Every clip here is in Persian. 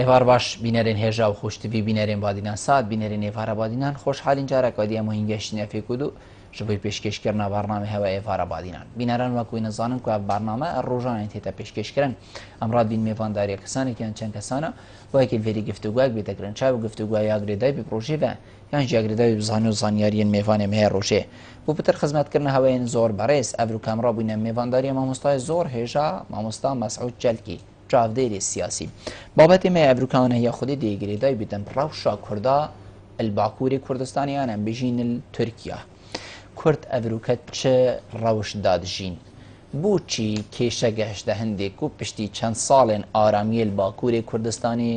ایوار باش بینرین هجا و خوشتوی بینرین بادینان ساد بینرین ایوار بادینان خوشحالین جارا کدی امو هنگشتین فیکودو جبوی پیشکش کردن برنامه هوا ایوار بادینان بینران وکوی نزانن که برنامه روزانه انتیتا پیشکش کردن امراد بین میوانداری کسانی که چند کسانا با یک الوری گفتگوی بیتکرن چه و گفتگوی آگریدای به پروژه و یعنی جاگریدای بزانو زانیاری میوان مه روشه بو بتر خدمت کردن هوای زور برس افرو کامرا بین میوانداری ماموستای زور هجا ماموستا مسعود جلکی چاودێری سیاسی بابەتی مە ئەڤروکانە خودی دەیگرێدای بدەن ڕەوشە کووردا الباکووری کوردستانیانە بژین تورکیا کورد ئەڤروکە چ ڕەوش دادژین بۆچی کێشە گەهشتە هەندێک و پشتی چەند ساڵێن ئارامیە باکووری کوردستانی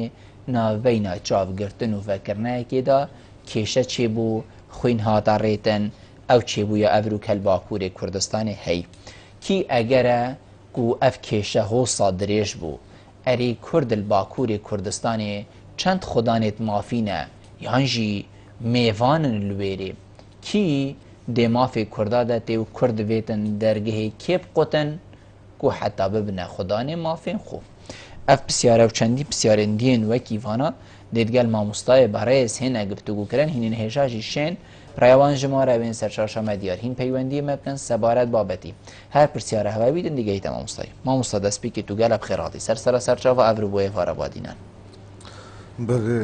ناوبەینە چاوگرتن و ڤەکردنەیەکێدا کێشە چێبوو خوین هاتە ڕێتن ئەو چێبوویە ئەڤروکە باکووری کوردستانی هەی کی ئەگەرە و اف کێشە هۆسا درێژ بوو ئەری کورد باکووری کوردستانی چەند خودانێت مافینە یانژی میوانن لوێرێ کی دێمافێ کووردا دەتێ و کورد بێتن دەرگەهێ کێ بقوتن و حتا ببنە خودانێ مافێن خۆ ئەف پرسیارە و چەندی پرسیارێندیên وەکیڤانە دێتگەل مامۆستایە بەڕێز هێنە گفتوگوکردن هینên هێژاژی شێن ڕێوان ژمارە بێن سەرچارشەمە دیار هین پەیوەندی مە بکەن سەبارەت بابەتی هەر پرسیارە هەوای بیدن دیگەیتە مامۆستای مامۆستا دەستپێکی تو گەلە بخێڕاتی سەرسەرە سەرچاوە ئەڤرو بۆ ئێوارە بادینان بله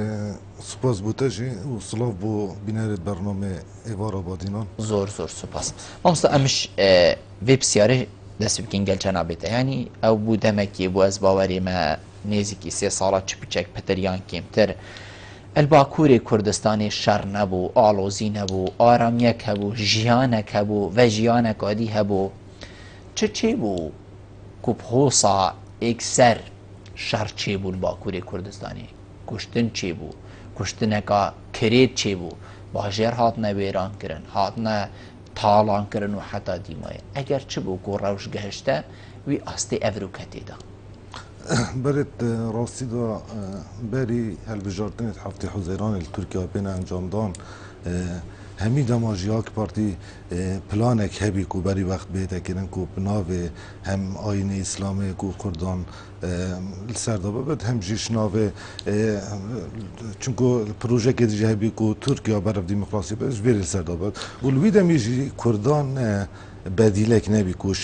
سپاس بوتەژی و سڵاو بۆ بینەرێت بەرنامە ئێوارە بادینان زۆر زۆر سوپاس مامۆستا ئەمش vê پرسیارە دەست بکەین گەل چەنابێتە ینی ئەو بوو دەمەکی بۆ ئەس باوەریمە نێزیکی سێ ساڵە چ بچێک پەتەریان کێمتر الباکووری کوردستانی شەڕ نەبوو ئاڵۆزی نەبوو ئارامیەک هەبوو ژیانێک هەبوو ڤە ژیانێک عادی هەبوو چ چێ بوو کوپهۆسا ئێکسەر شەڕ چێ بوو باکووری کوردستانی کوشتن چێ بوو کوشتنێکا کرێت چێ بوو باژێر هاتنە وێرانکردن هاتنە تاڵانکردن و حتا دیمایە ئەگەر چ بوو و ڕەوش گەهشتە وی ئاستی ئەڤروکە تێدا برێت ڕاستیدا بەری هەلبژاردنێت هەفتی حوزەیرانی لە تورکیا پێنە ئەنجامدان هەمی دەماژیاک پارتی پلانێک هەبی و بەری وەخت بێتەکردن و بناوێ هەم ئاینی ئیسلامێک و کوردان سەردا ببێت هەم ژیش ناوێ چونکو پروژەکێ دیژە هەبی و تورکیا بەرەف دیموکراسی بێت ژێری سەردا بێت و لوی دەمیژی کوردان بدیلێک نەبی کوش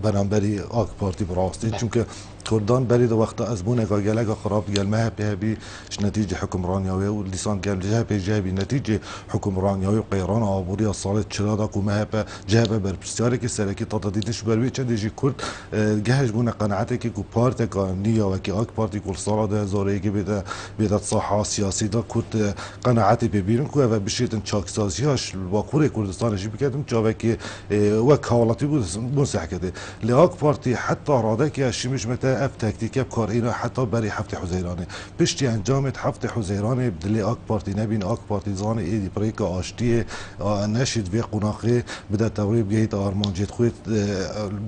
بەرامبەری ئاک پارتی بڕاستی چونکە کوردان بەری وەختە ئەزبوونێکا گەلەکە خراپ گەلمە هەبی نەتیجە حکمڕانیاوی و لیسان گەلجە پێژەبی نەتیجە حکمڕانیاوی و قەیڕان ئابووری ساڵێت چرادا کومەهەپە جەبە بەرپرسیارێکی سەرەکی تاتەدیدش بەروی چەندێژی کورد گەهش بوونە قەنەعەتێکی و پارتێکا نیاوەکی ئاک پارتی کورد ساڵا دەهزارەیەکی بێدە ساحا سیاسیدا کورد قەنەعەتی پێبیرن کو ئەvە بشێتن چاکسازیاش باکووری کوردستانشی بکردم چاوێکی وەک هاوڵاتی بوون سەحکردێ لە ئاک پارتی حتا ڕادێکی ئەشیمش مەتە ئەف تەکتیکە بکارئێنە حتا بەری هەفتی حوزەیرانێ پشتی ئەنجامێت هەفتی حوزەیرانێ دلێ ئاک پارتی نەبین ئاک پارتی زانێ ئێدی پرێکە ئاشتیە نەشید vê قوناقê bide tewrê bigehît armancêt xwê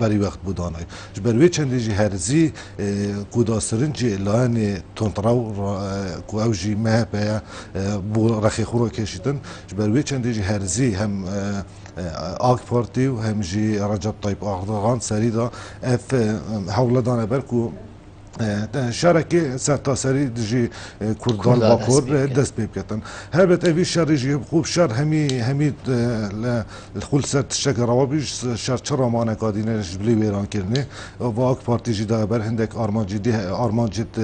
berî wext bûdanayê ji ber wê çendê jî herzî ku da sirincê layenê tontraw ku ew jî MHP ye bû rexêxûra kêşîtin ji ber wê çendê jî herzî hem AK Parti û hem jî Recep Tayyip Erdogan serî da ev hewle dane ber ku شارێکی سەرتاسەری دژی کوردان باکوور دەست پێ بکەن هەبێت ئەوی شەڕیژی خوب شەر هەمی خول سەر تشتێکەڕەوە بیش شەر چ ڕامانێکا دینەش بلی وێرانکردنێ بۆ ئاک پارتیژی دا بەر هەندێک ئارمانجیت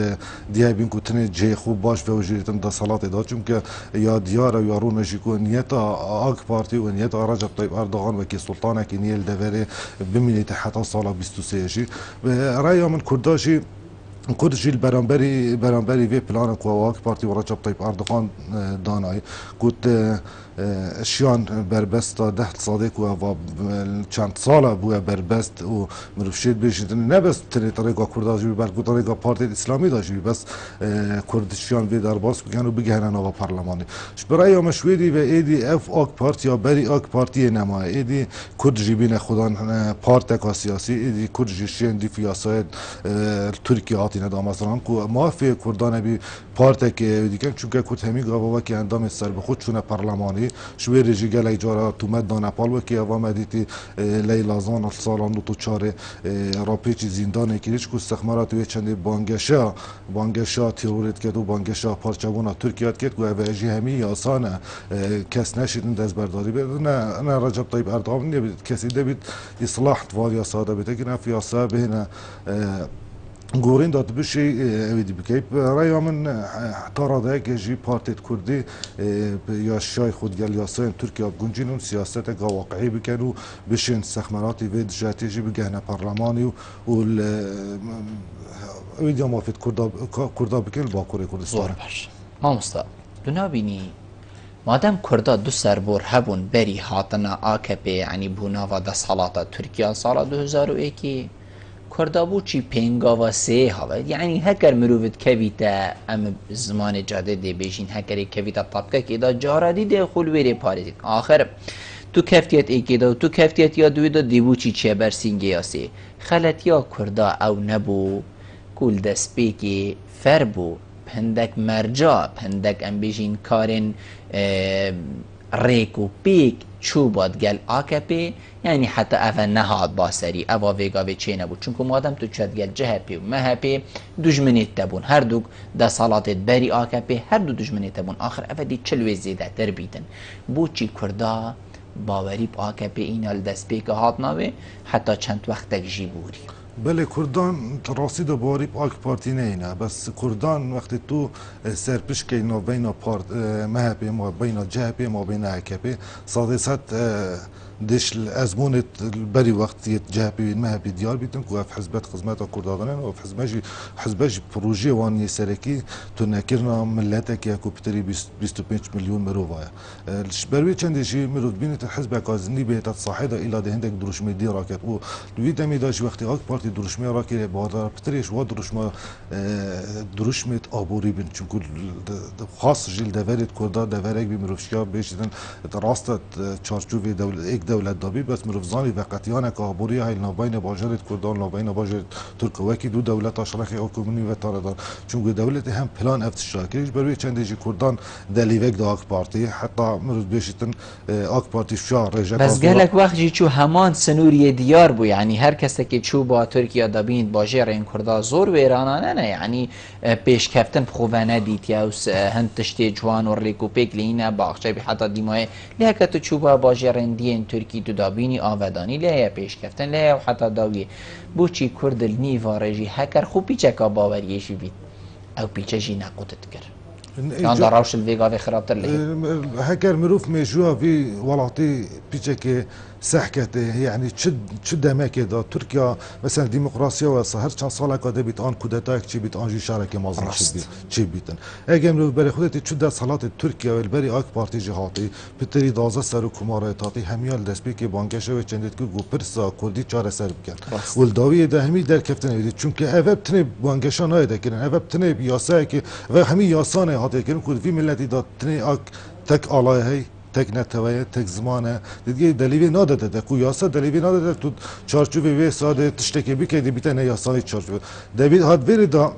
دیابین و تنێ جێ خوب باش بەوژێتن دەسەڵاتێدا چونکە یا دیارە یا ڕوونەژی و نیەتە ئاک پارتی و نیەتە ڕەجەب تایب ئەردۆغان وەکی سوڵتانێکی نیە دەوێرێ بمینێتە حتا ساڵا 23ژی ڕای من کورداشی کردشی بەرامبەری vê planê ku AK Parti û Recep Tayyip Erdogan danayê got şiyan berbesta 10 sadê ku eva çend sala bûye berbest û mirivşêt bêjîtin nebest tenê terêka Kurda jî belku terêka Partiyê İslamî da jî bes Kurdişiyan vê derbas bikin û bigihîne nava parlemanê ji ber raya me şwêdî ve êdî ev AK Partiya berî AK Partiyê nemaye êdî Kurd jî bîne xudan parteka siyasî êdî Kurd jî şiyên dî fiyasayê Türkiye پارتی ندا مثلا کو مافی کردان بی پارتک دیگه چون که کد همی گاوا که اندام سر به خود چونه پارلمانی شوی رژی گل ایجارا تو مد نپال و که اوا مدیتی لیلازان سالان دو تو چاره راپیچ زندان کلیش کو استخبارات و چند بانگشا تروریت کرد و بانگشا پارچگونا ترکیه کرد و واجی همی آسانه کس نشیدن دست برداری بدون نه رجب طیب اردوغان نبید کسی دبید اصلاح توالیا ساده بده که نفیاسا بهنا گورین داد بشی اویدی بکی رای من تراده که جی پارتیت کردی یا شای خودگل یا ساین ترکیه گنجینون سیاست گا واقعی بکن و بشین استخباراتی وید جاتی جی بگهنه پارلمانی و اویدی موافد کردا بکن باکوری کردستان. زور باش. ما مستا دو بینی مادام کردا دو سربور هبون بری هاتنا AKP یعنی بونا و دست حالات ترکیه سال 2001 کردا بو چی پنگا و سه هوا یعنی هکر مروفت کویتا ام زمان جاده دی بیشین هکر کویتا طبقه که دا جارادی دی خول ویری پاریزید آخر تو کفتیت ایکی دا و تو کفتیت یا دوی دا دیبو چی چه برسینگی یاسی خلط یا کردا او نبو کول دست بیکی فر بو پندک مرجا پندک ام بیشین کارن ریک و پیک چوباد گل AKP یعنی حتی اوه نهاد باسری اوه ویگاوی چه نبود چونکه مادم تو چد گل جهپی و مهپی دجمنیت تبون هر دو دا سالاتت بری AKP هر دو دجمنیت تبون آخر اوه دی چلوی زیده تر بیدن بو چی کردا باوری با AKP اینال دست بیک هات ناوی حتی چند وقتک جی بوری بله کردان راسید باری پاک پارتی نه بس کردان وقتی تو سرپش که اینا بین پارت مهپی ما بین جهپی ما بین AKP صادست دش ازمونت بری وقتی جهپی مهپی دیار بیتن که اف حزبت خدمت کردانن و حزبش پروژه وانی سرکی تو نکرنا ملت که کوپتری 25 میلیون مروفایا بروی چند شی مرود بینت الحزب کازنی بهت صاحده الى ده هندك دروش مدي راكت و دویدم میداش وقتی آک پارتی دروشمی را که بادار پتریش و دروشمت آبوری بین چون خاص جیل دورت کرده دورک بی مروفشیا بیشتن راست چارچوبی دولت دابی بس مروفزانی وقتیانه که آبوری های نابین باجرت کردان نابین باجرت ترکوکی دو دولت آشرخی حکومتی و تاردار چون دولت هم پلان افتشار کردش بروی چند جی کردان دلیوک دا آک پارتی حتی مروف بیشتن آک پارتی شار رجع بس گلک وقتی چو همان سنوری دیار بو یعنی هر کسی که چو با ترکیه دابین باجر این کردا زور ویرانانه نه یعنی پیش کفتن خوانه دیت یا هند تشتی جوان و ریکو پیک لینا باغچه بی حتی دیمای له که تو چو با باجر این ترکی تو دابینی آودانی له پیش کفتن له و حتی داوی بو چی کرد نیوا رجی هکر خوب پیچه که باوریشی بید او پیچه جی نقطت کرد كان دراوش الفيجا في خرابتر ليه هكر مروف ميجوا في ولاتي بيتشك سحكت يعني تشد ما كده تركيا مثلا ديمقراطيه وصهر كان سالا كده بيتان كودتاك تشي بيتان جي شارك مازن تشي بيتن اگه مروف بري خودت تشد صلاه تركيا والبري اك بارتي جهاتي بتري دازه سر كماراتاتي هميال دسبي كي بانكشه و چندت كو گوپرسا كردي چاره سر بكن ولداوي ده همي در كفتن چونكه اوب تني بانكشان هايده كن اوب تني بياسه كي و همي ياسانه هاته كن كود في ملتي دات تني اك تك آلای هی تک نتوایه تک زمانه دیگه دلیلی نداده ده کو یاسا دلیلی نداده تو چارچوبی و ساده تشتکی بکنی بیتنه یاسای چارچوب دوید هاد وری دا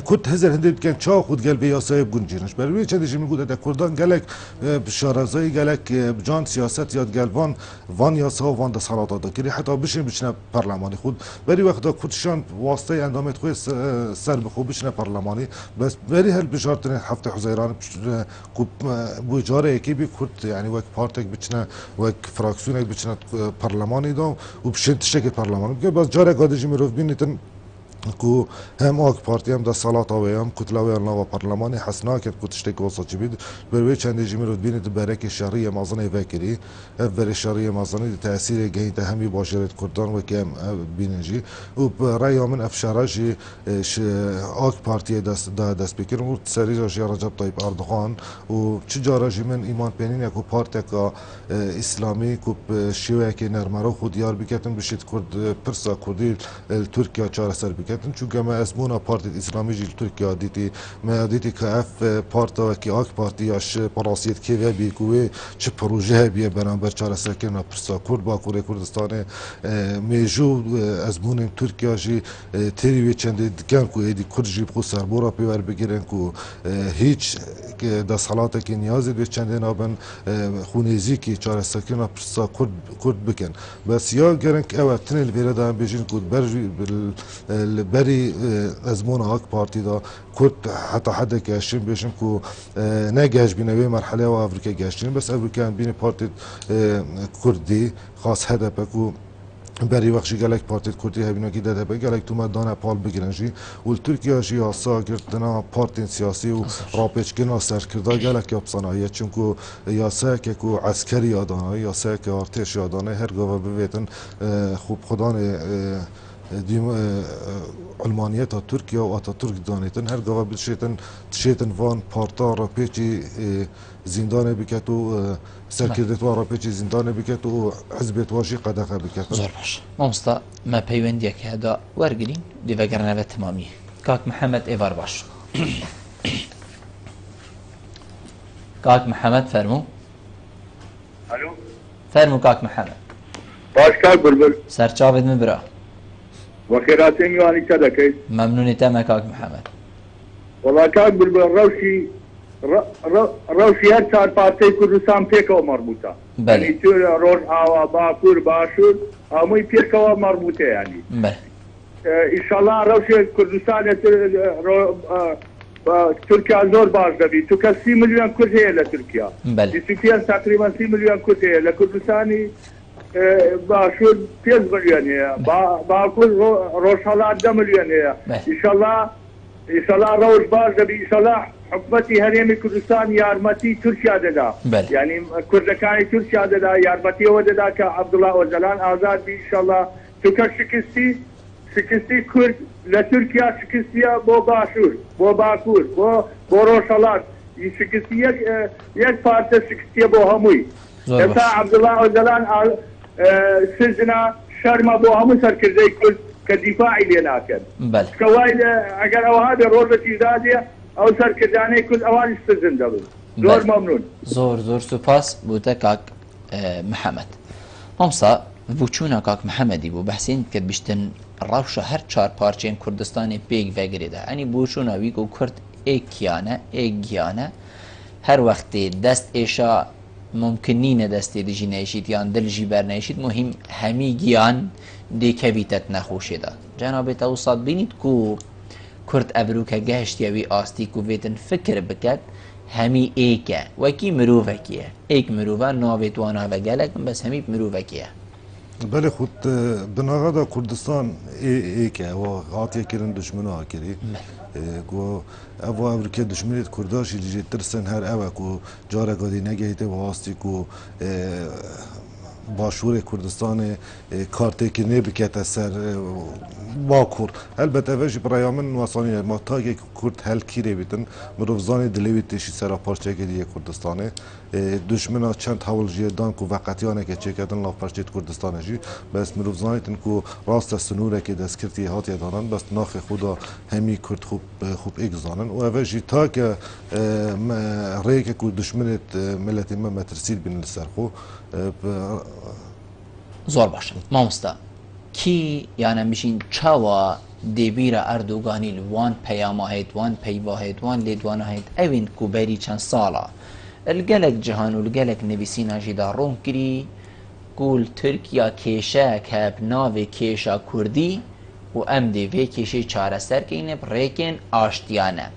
كنت هزر هندي كان شاو خود قلبي يا صاحب جنجينش بروي چند شي میگه ده کردان گلک شارزای گلک بجان سیاست یاد گلوان وان یاسا وان ده صلاتا ده کری حتی بشنه پارلمانی خود بری وقتا کودشان واسطه اندامت خو سر بخو بشنه پارلمانی بس بری هل بشارتن هفته حزیران کو بوجاره کی بی کرد یعنی وک پارتک بچنه وک فراکسیون بچنه پارلمانی دو و بشن تشکل پارلمانی بس جاره گادجی میروف بینیتن کو هم آک پارتی هم در سالات آوی هم کتلاوی نوا پارلمانی حسنا کرد کتشتک واسه چی بید بروی چندی جمی رو بینید برک شهری مازنی وکری بر شهری مازنی تأثیر گهی همی باشرت کردان و کم بینجی و برای من افشارجی آک پارتی دست بکرم و سری جاشی رجب طیب اردوغان و چه جاراجی من ایمان پنین یکو پارتک اسلامی کو شیوه که نرمرو خود یار بکتن بشید کرد پرسا کردی ترکیه چهار سر بکن بکردن چون که ما اسمونا پارتی اسلامی جیل ترکیه دیتی ما دیتی که اف پارتا که آک پارتیاش پراسیت که و بیکوه چه پروژه بیه برانبر چاره سرکرنا پرسا کرد با کردستان میجو اسمون ترکیه جی تری و چند دکان کو ایدی کرد جی بخو سربورا پیور بگیرن کو هیچ دست حالات که نیازی به چند نابن خونیزی که چاره سرکرنا پرسا کرد بکن بس یا گرن که او تنل بیره دارن بیشین کود بری ازمون آک پارتی دا کرد حتی حد گشتین بیشین که نگهش بینوی مرحله و افریقا گشتین بس افریقا بین پارتی کردی خاص هدفه که بری وقتی گلک پارتی کردی هبینا کی داده به گلک تو مدان پال بگیرنجی و ترکیه جی آسا گرتنا پارتی سیاسی و راپچ کنا سرکردا گلک یابسانایی چونکو یاسه که کو عسکری یادانه یاسه که ارتش یادانه هر گاوا بویتن خوب خدان دیم علمانیت ترکیه و آتاتورک دانیتن هر گاوا بشیتن وان پارتا راپچی زندان بکت و سرکردت و راپچی زندان بکت و حزبت واشی قدقه بکت زور باش مامستا ما پیوندی که هدا ورگرین دیوگرنه و تمامی کاک محمد ایوار باش کاک محمد فرمو الو فرمو کاک محمد باش کاک بلبل سرچاوید مبرا وخيراتي ميواني كذا ممنونی تما کاک محمد والله كاك بلبل روشي هر چار پارتي كردستان پيكو مربوطة بله. يعني تور روز هوا باكور باشور هموي پيكو مربوطة يعني بله ان شاء الله روشي كردستان تركيا زور باش دبي تو 30 مليون كرد هي لتركيا بله. تركيا تقريبا 30 مليون كرد هي لكردستاني باشور 5 مليون باكور روشالا 10 مليون بله. ان شاء الله روش باش دبي ان شاء الله حكومتي هريمي كردستان يارمتي تركيا ددا بله. يعني كردكاني تركيا ددا يارمتي وددا كعبد الله وزلان آزاد بي ان شاء الله تركيا شكستي كرد لتركيا شكستيا بو باشور بو باكور بو روشالات شكستي يك بارت شكستيا بو هموي تا عبد الله وزلان سجنا شرما بو همو سركردي كرد كدفاعي لناكن بله كوايد اگر او هذا روزتي زاديه او سركرداني كل اوان استزن دبل زور ممنون زور سپاس بوده کاک محمد مامسا بوچونا کاک محمدی بو بحثین که بشتن روشا هر چار پارچین کردستان پیگ وگریده یعنی بوچونا ویگو کرد ایک گیانه هر وقت دست ایشا ممکنین دستی دیجی نیشید یا دل جی بر نیشید مهم همی گیان دیکویتت نخوشیده جناب توصاد بینید کو کرد ابروکه گهشت یوی آستی کو ویتن فکر بکد همی ایکه وکی مروفه کیه ایک مروفه ناوی توانا و گلک بس همی مروفه کیه بله خود بناغدا کردستان ایکه و آتیه کرن دشمنه ها کری گو او امریکا دشمنیت کرداشی دیجی ترسن هر اوه کو جاره گادی نگهیده و هاستی کو باشور کردستان کارتی که نبکت سر باکور البته وجه برای من واسانی ما تا یک کرد هل کیره بیتن مروزانی دلیوی تشی سر پارچه که دیگه کردستانه دشمنا چند حول جیدان کو وقتیانه که چه کردن لاف پارچه کردستانه جی بس مروزانی تن کو راست سنوره که دست کرتی هاتی دانن بس ناخ خدا همی کرد خوب اگزانن و وجه تا که ریک کو دشمنت ملت ما مترسیل بین سرخو زور باشه مامستا کی یعنی میشین چاوا دیویرا اردوگانی وان پیاما هید وان پیوا هید وان لیدوانا هید اوین کو بری چند سالا الگلک جهان و الگلک نویسینا جدا روم کری گول ترکیا کیشه کب ناو کیشا کردی و ام دیوی کیشه چاره سر که اینه بریکن آشتیانه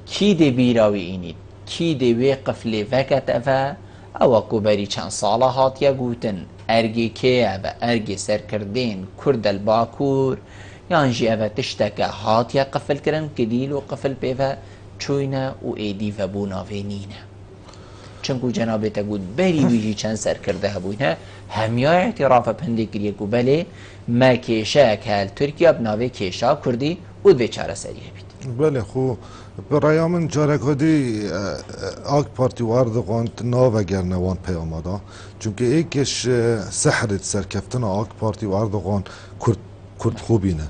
کی دیویراوی اینید کی دیوی قفلی وکت افا او کو بری چند سالا هاتیا گوتن ارگی که و ارگی سرکردین کرد الباکور یان جی اوه تشتکه هاتیا قفل کرن کدیل و قفل پیوه چوینه و ایدی و بوناوینینه چنکو جنابتا گود بری ویجی چند سرکرده هبوینه همیا اعتراف پنده کریه کو بله ما کیشه که ترکیه بناوه کیشه کردی او دوی چاره سریه بید بله خو برای من جارکادی آک پارتی واردقان ناو گرنوان پیامادا چونکه ایکش سحرت سرکفتن آک پارتی واردقان کرد خوبینه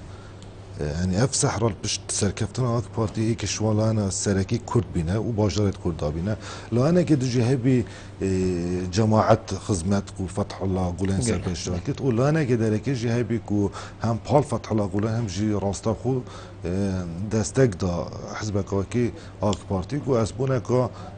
يعني اف صحرا بشت سركفتنا اك بارتي اك شوالانا سركي كرد بينا وباجرت كرد بينا لو انا كده جهبي جماعة خدمات وفتح الله قولن سربش راكت ولا انا كده لك جهبي كو هم بحال فتح الله قولن هم جي راستا خو دستك دا حزبك وكي اك بارتي كو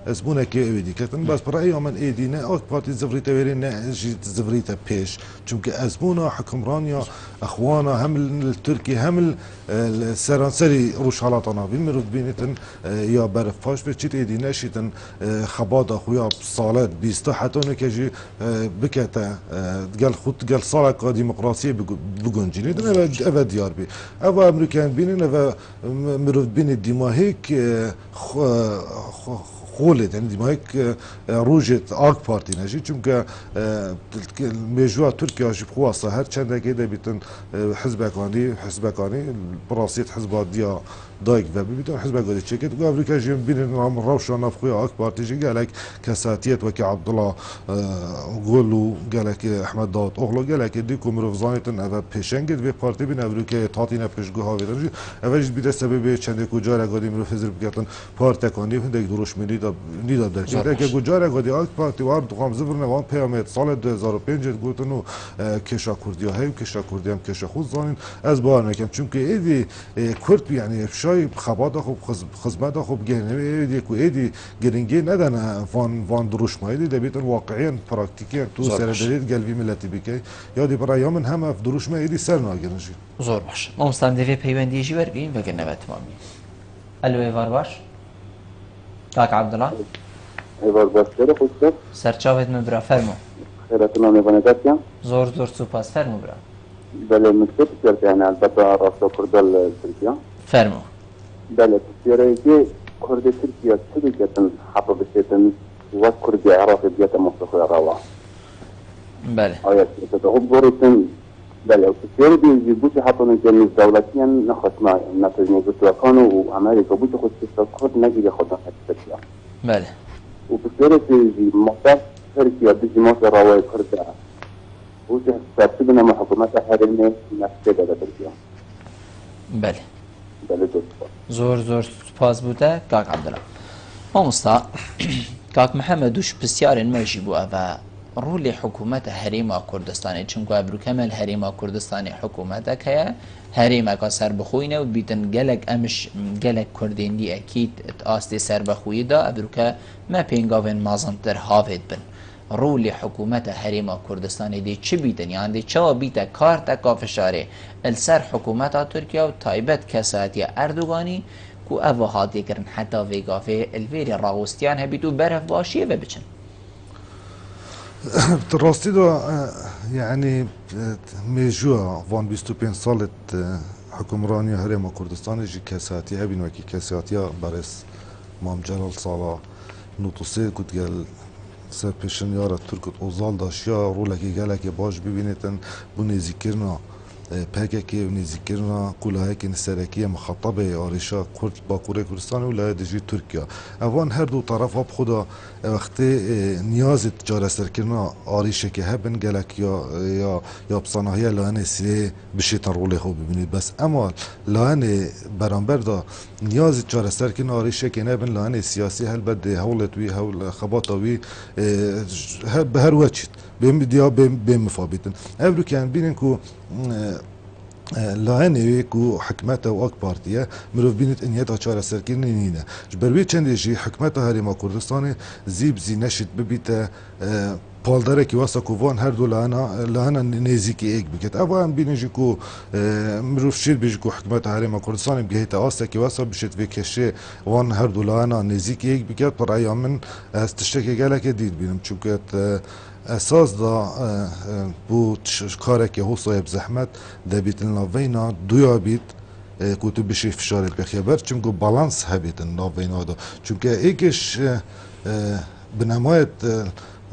اسبونا كي ايدي كتن بس برأي من ايدينا اك بارتي زفريتا ورينا جي زفريتا بيش چونك اسبونا حكمرانيا اخوانا هم التركي هم السرانسري روشالاتنا بمرد بينتن يا برفاش بچيت ايدينا شيتن خبادا خويا صالات بيستا حتى نكجي بكتا قال خط قال صالة ديمقراطية بقنجيني دنا ابا ديار بي ابا امريكان بيننا مرد بين الدماهيك خولت يعني دماهيك روجت آك بارتي نجي چونك مجوا تركيا جي بخواصة هر چنده كده بيتن حزبكاني براسيت حزبات ديا دايك و بيتون حزبك قد تشكت و امريكا جي بين نام روشنا نفخويا آك بارتي جي قالك كساتيت وكي عبد الله قولو قالك احمد داود اغلو قالك ديكو مروفزانيتن اوا پیشنگت به پارتی بین امریکا تاتینا پیشگو ها ویدن اولش بیده سبب چنده کجا قادی مروف حزب بگتن پارت کاندی هندک دروش میدی نیداب در که کجا قادی آک پارتی وارد قام زبر نوان پیامد سال 2005 گفتنو کشا کردی های کشا کردی هم کشا خود زانین از بار نکم چون که ایدی کرد یعنی شای خبات خوب خدمت خوب گهنه ایدی کو ایدی گرینگی ندن وان دروش مایدی دبیتن واقعیاً پراکتیکی تو سر دلید قلبی ملتی بکی یادی برای من هم اف دروش ما ایدی سر ناگرنجی زور باش ما مستندوی پیوندیجی ور بین وگر نوت تمامی الو ایوار باش کاک عبدالله ایوار باش کرده خوشت سرچاوت مبرا فرمو خیرتون میبندید زور سپاس فرمو برا بله مكتوب كرت يعني البته راستا كردل تركيا فرمو بله تسيري كي كرد تركيا تركيا حطوا بسيتن وكرد عراقي بيتا مستقر روا بله آيات تتغب بوريتن بله تسيري بي بوشي حطوا نجمز دولتيا نخصنا نتجني بسوكانو وامريكا بوشي خود تستقر نجي خودنا تركيا بله وبسيري بي مقاس تركيا بيجي مصر رواي كرد وجه ترتيبنا مع حكومات حرمنا نفسه ده تركيا. بله. بله زور سپاس بوده کاک عبدالله. مامستا کاک محمد دوش بسیار ماشي بو و رول حکومت حریم کردستان چون که بروکمل حریم کردستان حکومت که حریم که سر بخوینه و بیتن گلک امش گلک کردیندی اکید آستی سر بخوی دا بروکه ما پینگاون مازن در هاوید بن. رول حکومت حریم کردستان دی چی بیتن یعنی دی چوا بیتا کار تکا فشاره السر حکومت ترکیه و تایبت کساتی اردوغانی کو او هاتی کرن حتی ویگافه الویری راوستیان هبیتو برف باشیه و بچن راستی دا يعني ميجوا فان 25 سالت حكمراني هرم كردستان جي كاساتي هبين وكي كاساتيا برس مام جلال صالح نوتوسي كنت قال سر پیشن یار ترکت اوزال داشیا رولکی گلکی باش ببینیدن بو نزیکرنا پاککی و نزیکرنا کلاه که نسرکی مخاطبه آریشا کرد با کوره کردستان و دیجی ترکیه اوان هر دو طرف ها خدا وقتی نیاز تجاره سرکرنا آریشه که هبن گلک یا بصناهی لانه سیه بشیتن روله خوب ببینید بس اما لانه برانبر دا نیاز تجاره سرکرنا آریشه که نبن لانه سیاسی هل بده هولت وی هول خباطه وی به هر وجه بهم مفابتن ابرو كان بينن كو لاهنه كو حكمته و اك بارتيه مروف بينت ان يدا چاره سركين نينا جبروي چند جي حكمته هرم كردستان زيب زي نشت ببيته پالداره که واسه کووان هر دو لهنا نزیکی ایک بکت اوان بینجی کو مروف شیر بیجی کو حکمت حریم کردستان بگهیت آسته که واسه بشت وکشه وان هر دو لهنا نزیکی ایک بکت پر ایام من از تشتکی گله که دید بینم چونکت اساس دا بو کاره که هو صاحب زحمت دا بیت النوینا دویا بیت کتو بشی فشارت بخیبر چونکو بالانس هبیت النوینا دا چونکه ایکش بنمایت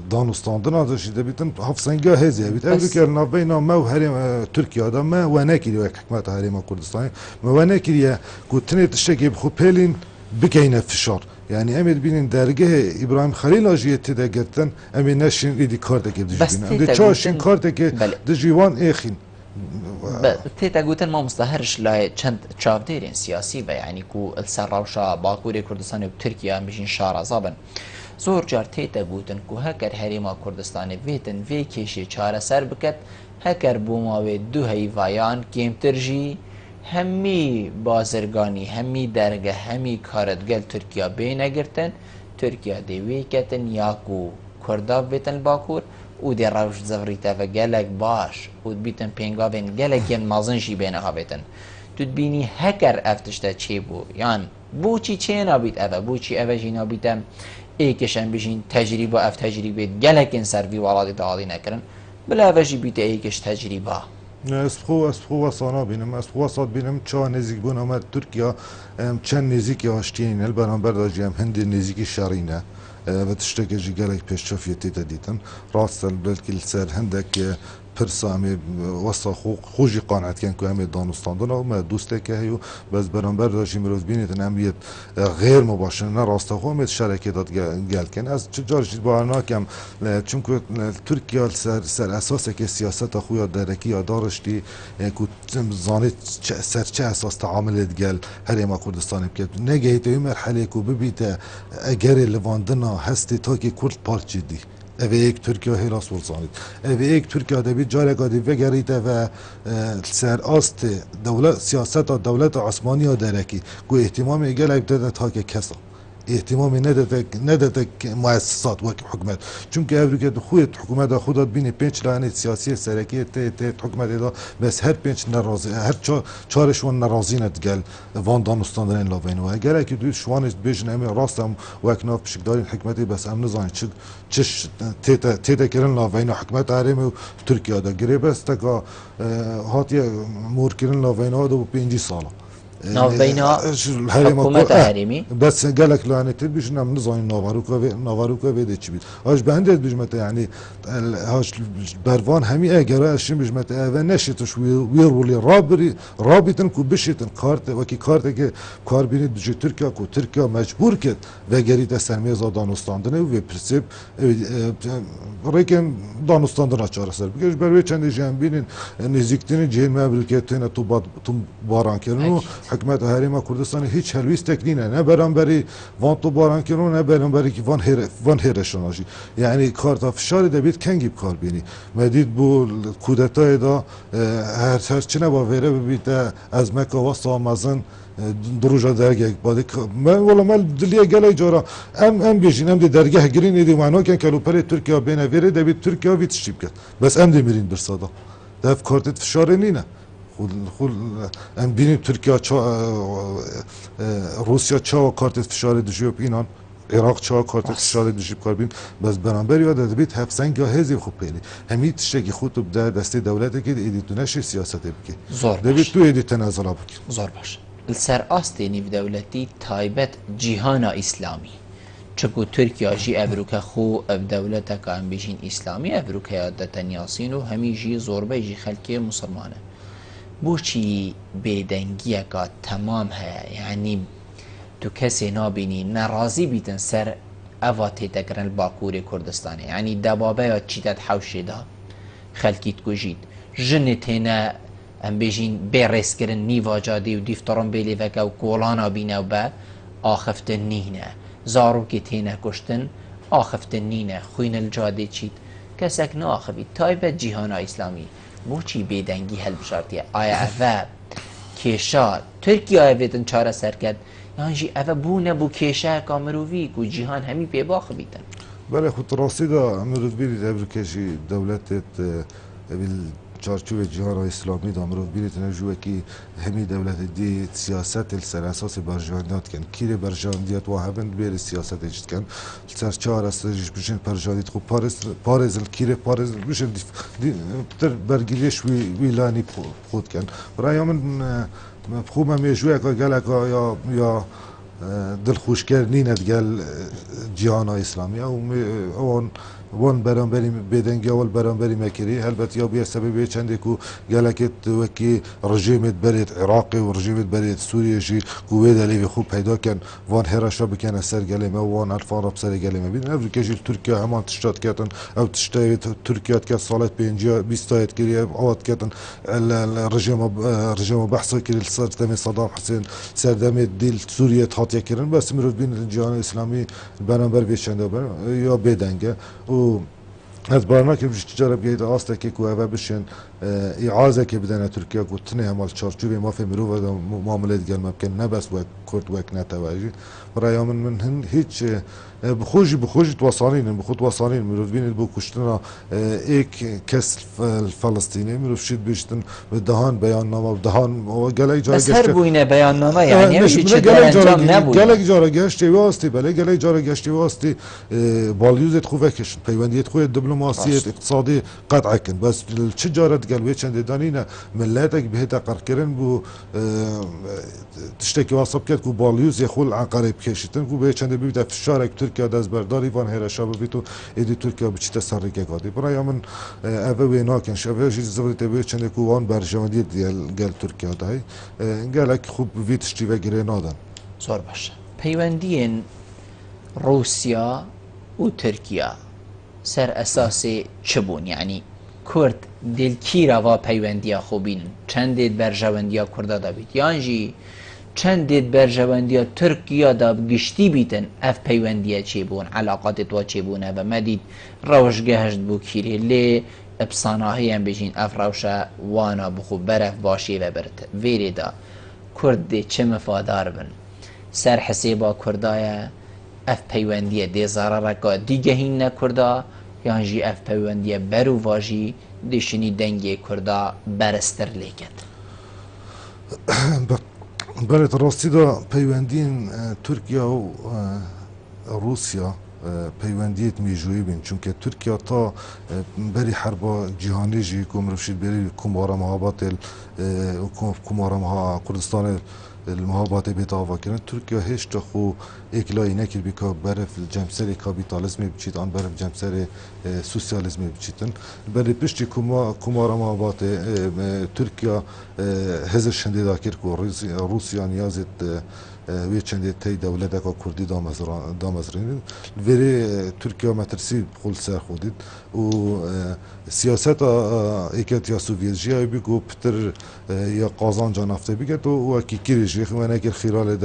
دانستاندنا داشتی دبیتن حفظنگاه هزی بیت اولی که نوینا ما و حریم ترکیه دا ما و نکری و حکمت حریم کردستانی ما و نکری کتنی تشتکی بخو پیلین بکینه فشار يعني امير بين درجه ابراهيم خليل اجيت تدقتن امي نشين ايدي كارتك بجيبين دي تشاشين كارتك دجيوان اخين تێتا گوتن مامۆستا هەرش لای چەند چاودێرێن سیاسی بە یعنی و سەر ڕەوشە باکووری کوردستانی و تورکیا بژین شارەزا بن زۆر جار تێتە گوتن و هەکەر هەرێما کوردستانی بێتن vê کێشێ چارەسەر بکەت هەکەر بۆ ماوێ دوو هەیڤایان کێمترژی هەممی بازرگانی هەممی دەرگە هەمی کارەتگەل تورکیا بێنەگرتن تورکیا دەیوێکەتن یاک و کوردا بێتن باکوور و دێ ڕەوش زەڤریتەڤە gelek baş û dibîtin pêngavên gelekên mezin jî bêne havêtin tu dibînî heker ev tişte çêbû yan bûçî çê nabît ev e bûçî ev e jî nabîte êkeş em bijîn tecrîba ev tecrîbê gelekên ser vî welatê de alî nekirin bila ev e jî bîte êkeş tecrîba ez wasa nabînim ez wasa bînim çawa nêzîkbûna me Tirkiya em çend nêzîkî aştiyên el beramber da jî em hindê nêzîkî şerîne ve tiştekê jî gelek pêşçafiyê tê te dîtin rast belkî li ser hindek pirsa em ê wesa xwe jî qanetken ku em ê danûstandina me dûsteke heye û bez beramber da jî mirov bînêtin em yê غêr mebaşin ne rastexwe em ê şerekê dat gelkin ez çi car jî bahar nakem çunku Tirkiya ser esasekê siyaseta xwe ya derekî ya daiştî ku zanî ser çi esas teamilê digel Herêma Kurdistanê bike negehîte wî merhelê ku bibîte egerê livandina hestê takê Kurd parçê dî ev ê yek Tirkiya hêlas welzanît ev ê yek Tirkiya debî careka dî vegerîte ve ser astê siyaseta dewleta esmaniya derekî ku ihtimamê gelek dede takê kesa ihtimamê nedete muessesat wek hikûmet çünkü evrîke xuyê hikûmeta xwe da bînî pênc layanê siyasî serekiyê tê hikûmetê da bes her pênc nerazî her çarê wan nerazîne digel van danûstandanên lavên we gelekî dû şwanê bêjin em ê rast em wek nav pişikdarên hikûmetê bes em nizanin çi tête kirin laveyna hikûmeta Herêmê û Tirkiya da girê bes teka hatiye morkirin laveyna da bu 5 sala navbeyna hikûmeta herêmî bes gelek lanetê bijin em nizanin navarûka vê de çi bît haş bendê bijmete yanî haş bervan hemî egera eşin bijmete ev neşîtiş wê rolê rabîtin ku bişîtin kartê wekî kartekê karbînî dijî Tirkiya ku Tirkiya mecbûr ket vegerîte sermêza danûstandinê û vê pirsê rêkên danûstandina çareser bike ji ber wê çendê jî em bînin nêzîktinê cihên me Ebrûkê têne barankirin û hikûmeta Herêma Kurdistanê hiç helwîstek nîne ne beramberî van barankirin ne beramberî van hêreşana jî yani karta fişarê debît kengî bikarbînî me dît bu kûdetayê da her çi neba vêre bibîte ezmeka wesa mezin duruja dergeh wala me diliye gelek cara em bêjin em dê dergeh girîn êdî wenoken kelûperê Tirkiya bêne vêrê debît Tirkiya vî tiştî biket bes em dê mirîn birsada dev kartê fişarê nîne em bînî Tirkiya Rusya çawa kartê fişarê dijî înan Iraq çawa kartê fişarê dijî bikarbîn bes beramberî we de dibît hevsenga hêzê xwe pêlî hemî tiştekî xwe tu bide destê dewletekê de êdî tu neşî siyasetê bikî debît tu êdî tenezula bikî zor baş li ser astê nîvdewletî taybet cîhana îslamî çiku Tirkiya jî evrûke xwe ev dewleteka em bêjîn îslamî evrûkeya detenyasîn û hemî jî zorbey jî xelkê musilman e بۆچی بێدەنگیەکە تەمام هەیە یعنی تو کەسێ نابینی نەڕازی بیتن سەر ئەوا تێتەگرن باکووری کوردستانی ینی دەبابەیە چیتت حەوشێدا خەلکیت کوژیت ژنێ تێنە ئەم بێژین بێڕێزکردن نیڤاجادی و دیفتەڕۆم بێلێڤەکە و کۆڵانە بینە و بە ئاخفتن نینە زاڕووکی تێنە کوشتن ئاخفتن نینە خوینە جادێ چیت کەسێک ناخەبیت تایبەت جیهانە ئیسلامی بۆچی بێدەنگی هەلبژارتیە ئایا ئەڤە کێشە تورکیا ئەوێتن چارەسەر کرد یانژی ئەڤە بوو نەبوو کێشەیەکا مرۆڤی و جیهان هەمی پێ باخبیتن بەڵێ خوتڕاستیدا مرۆڤ بیریت ئەبرکێژی دەولەتێت çarçûvê cîhana İslamî da mirov bîrîtine ji wekî hemî dewletê dî siyasetê li ser esasê berjandiyat dikin kîrê berjandiyet wa hebin bêrê siyasetê jî dikin li ser çar jî bijin perjandît xwe parêzin kîrê parêzin bijin tir bergîliyê wî lanî xwe dikin biraya min xwe me mêjûyeka geleka ya dilxweşker nîne digel cîhana İslamî ewan وان برانبری بدنگی اول برانبری مکری البته یا بیا سبب چنده کو گلکت وکی رژیمت برید عراق و رژیمت برید سوریه جی قوه دلی خوب پیدا کن وان هرشا بکنه سر گلمه وان الفان رب سر گلمه بین افریقا جی ترکیه همان تشتات کردن او تشتای ترکیه که سالت بینجا 20 تایت کری اوت کردن رژیم بحث کری سر دم صدام حسین سر دم دیل سوریه هاتیه کردن بس میرو بین جهان اسلامی برانبر بیشنده یا بدنگه و از برنامه که تجارة بجيد أصلا كيكو هذا بشين إعازة كبدنا تركيا قلت لنا مال شارجوبي ما في مروفة معاملات قال ما كان نبس وكرد وكنا تواجي ورأي من هيج بخوج توصلين توصلين مروفين البو كشتنا إيك كس الفلسطيني مروف شيد بيشتن بدهان بيان نامه بدهان وقال أي جارة بس هر بوينه بيان نامه يعني مش انجام نبوده قال أي جارة جاشتي واسطي بله قال أي جارة جاشتي واسطي باليوزت خوفكش بيونديت خوي دبلوماسية اقتصادي قطعا كن بس التجارة قال ويشن دانينا ملاتك بهتا قركرن بو تشتكي واصب كات كو باليوز يخول عن قريب كيشتن كو بيشن بيبدا في الشارع تركيا داز برداري فان هيرا شاب بيتو ادي تركيا بچ تسرك قادي برايا من اوي ناكن شبه جي زبرت بيشن كو وان برجمدي ديال قال تركيا داي قالك خوب فيتشتي وغرينادن زور باشه پیوندین روسیا و ترکیه سر اساس چبون یعنی کرد دلکیرا و پیوندیا خوبین چندید برجوندیا کردا دابید یانجی چندید برجوندیا ترکیه داب گشتی بیتن اف پیوندیا چی بون علاقات تو چی بونه و مدید روش گهشت بو کیری لی ابصاناهی هم بجین اف روشا وانا بخو برف باشی و برد ویری دا کرد چه مفادار بن سر حسیبا کردای اف پیوندیه دی زرارکا دیگه هین نکردا یان جی اف پیوندیه برو واجی دیشنی دنگی کردا برستر لیکت برای راستی دا پیوندین ترکیه و روسیا پیوندیت میجویی بین چون که ترکیه تا بری حرب جهانی جی کمرفشید بری کمارا مهابات کمارا کردستان المهابات بيتاوا كانت تركيا هيش تخو اكلاي نكر بك برف الجمسري كابيتاليزم بتشيت ان برف جمسري سوسياليزم بتشيتن بري بيشتي كمارا مهابات تركيا هزر شندي داكر كو روسيا نيازت وی چند تی دولت که کردی دامزرین وری ترکیه مترسی خل سر خودید و سیاست ایکت یا سوویتجی بیگو پتر یا قازان جانفته بیگت و کی کیریجی خمانه که خلال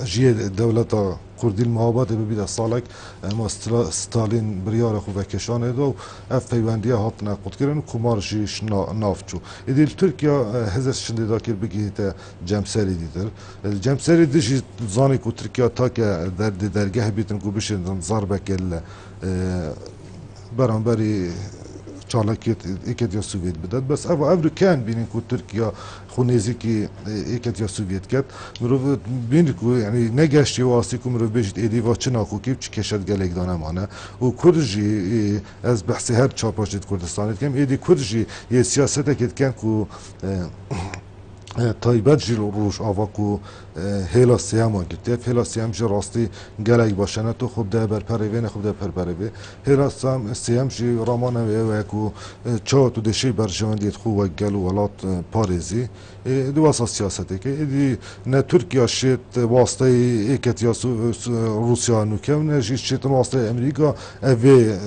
جی دولت کردی المهابات ببید سالک ما ستالین بریار خوب کشانه دو اف پیوندی هات نقد کردن کمارجیش نافچو ایدیل ترکیه هزار شنده داکر بگیت جمسری دیدر الجمسری دیش زانی کو ترکیه تا که درگاه بیتن کو بشن ضربه کل برانبری چالاکیت ایکت یا سوویت بداد بس او کان بینن کو ترکیه خونیزی که ایکت یا سوویت کت مرو بینن کو یعنی نگشتی واسطی کو مرو بجید ایدی و چنا کو کیپ چی کشد گلک دانه مانه و کرجی از بحث هر چاپاشید کردستانیت کم ایدی کرجی یه سیاسته کت کن کو تایبت جیل روش آواکو هیلا سیام آگرده هیلا سیام جی راستی گلک باشنه تو خوب ده بر پروی نه خوب ده پر پروی هیلا سیام جی رامانه و اکو چه تو دشی برجواندیت خوب و گل و ولات پاریزی دو اساس سیاسته که ایدی نه ترکیه شد واسطه ایکت یا روسیا نوکم نه جیش شد واسطه امریکا اوی